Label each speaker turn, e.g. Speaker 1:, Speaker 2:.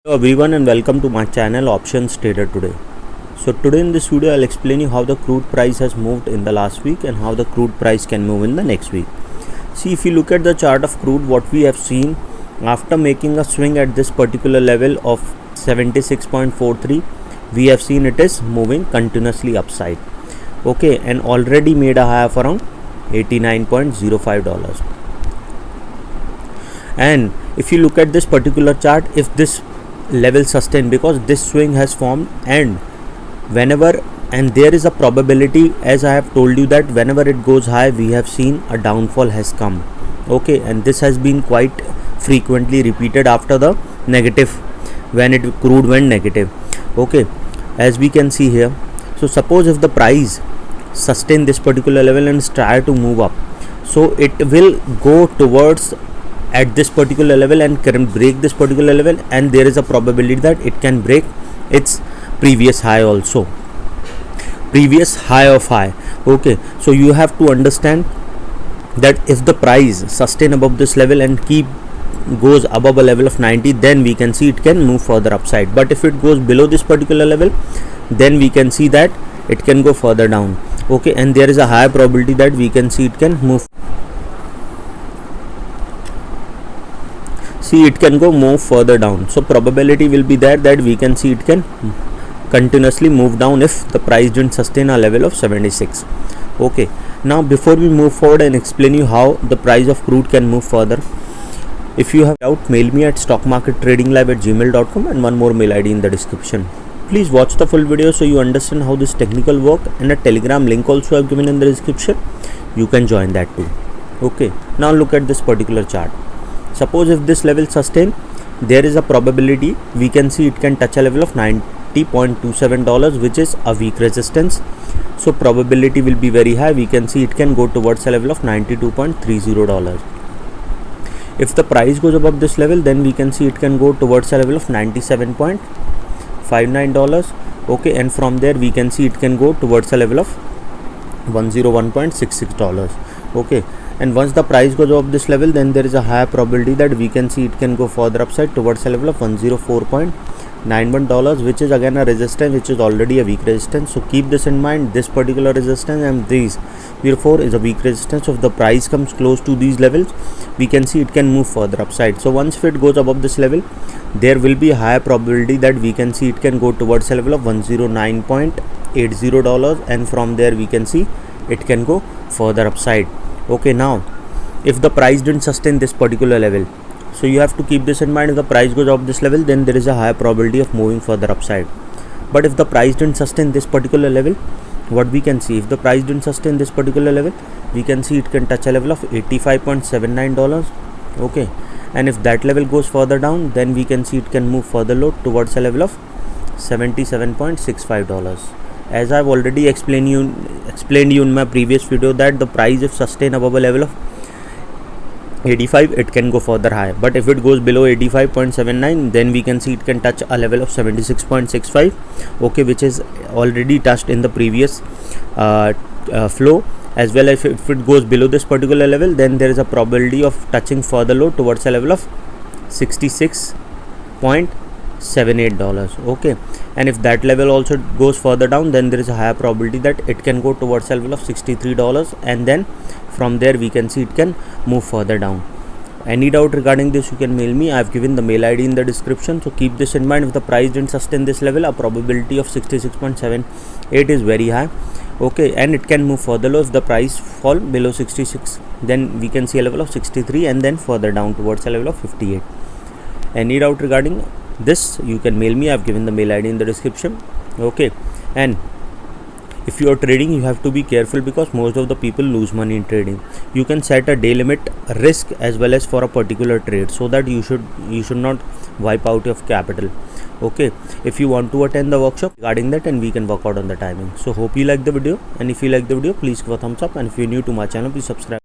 Speaker 1: Hello everyone and welcome to my channel Options Trader Today. So today in this video I'll explain you how the crude price has moved in the last week and how the crude price can move in the next week. See, if you look at the chart of crude, what we have seen after making a swing at this particular level of 76.43, we have seen it is moving continuously upside. Okay, and already made a high of around $89.05. And if you look at this particular chart, if this level sustain, because this swing has formed, and there is a probability, as I have told you, that whenever it goes high we have seen a downfall has come. Okay, and this has been quite frequently repeated after the negative, when crude went negative. Okay, as we can see here, so suppose if the price sustain this particular level and try to move up, so it will go towards at this particular level and can break this particular level, and there is a probability that it can break its previous high also, previous high of high. Okay, so you have to understand that if the price sustain above this level and goes above a level of 90, then we can see it can move further upside. But if it goes below this particular level, then we can see that it can go further down. Okay, and there is a high probability that we can see it can move. See, it can go move further down. So probability will be there that we can see it can continuously move down if the price didn't sustain a level of 76. Okay, now before we move forward and explain you how the price of crude can move further, if you have doubt, mail me at stockmarkettradinglive@gmail.com and one more mail ID in the description. Please watch the full video so you understand how this technical work, and a Telegram link also I have given in the description. You can join that too. Okay, now look at this particular chart. Suppose if this level sustain, there is a probability we can see it can touch a level of $90.27, which is a weak resistance. So probability will be very high. We can see it can go towards a level of $92.30. If the price goes above this level, then we can see it can go towards a level of $97.59. Okay, and from there we can see it can go towards a level of $101.66. Okay, and once the price goes above this level, then there is a high probability that we can see it can go further upside towards a level of $104.91, which is again a resistance, which is already a weak resistance. So keep this in mind, this particular resistance and these therefore is a weak resistance. So if the price comes close to these levels, we can see it can move further upside. So once if it goes above this level, there will be a high probability that we can see it can go towards a level of $109.80, and from there we can see it can go further upside. Okay, now if the price didn't sustain this particular level, so you have to keep this in mind, if the price goes up this level, then there is a high probability of moving further upside. But if the price didn't sustain this particular level, what we can see, if the price didn't sustain this particular level, we can see it can touch a level of $85.79. Okay, and if that level goes further down, then we can see it can move further low towards a level of $77.65. As I've already explained you in my previous video, that the price if sustain above a level of 85, it can go further high. But if it goes below 85.79, then we can see it can touch a level of 76.65. Okay, which is already touched in the previous flow. As well as if it goes below this particular level, then there is a probability of touching further low towards a level of $66.78. Okay, and if that level also goes further down, then there is a higher probability that it can go towards a level of $63, and then from there we can see it can move further down. Any doubt regarding this, you can mail me. I have given the mail ID in the description. So keep this in mind, if the price didn't sustain this level, a probability of 66.78 is very high. Okay, and it can move further low. If the price fall below 66, then we can see a level of 63, and then further down towards a level of 58. Any doubt regarding this, you can mail me. I have given the mail ID in the description. Okay, and if you are trading, you have to be careful, because most of the people lose money in trading. You can set a day limit risk as well as for a particular trade, so that you should not wipe out your capital. Okay, if you want to attend the workshop regarding that, and we can work out on the timing. So hope you like the video, and if you like the video, please give a thumbs up, and if you're new to my channel, please subscribe.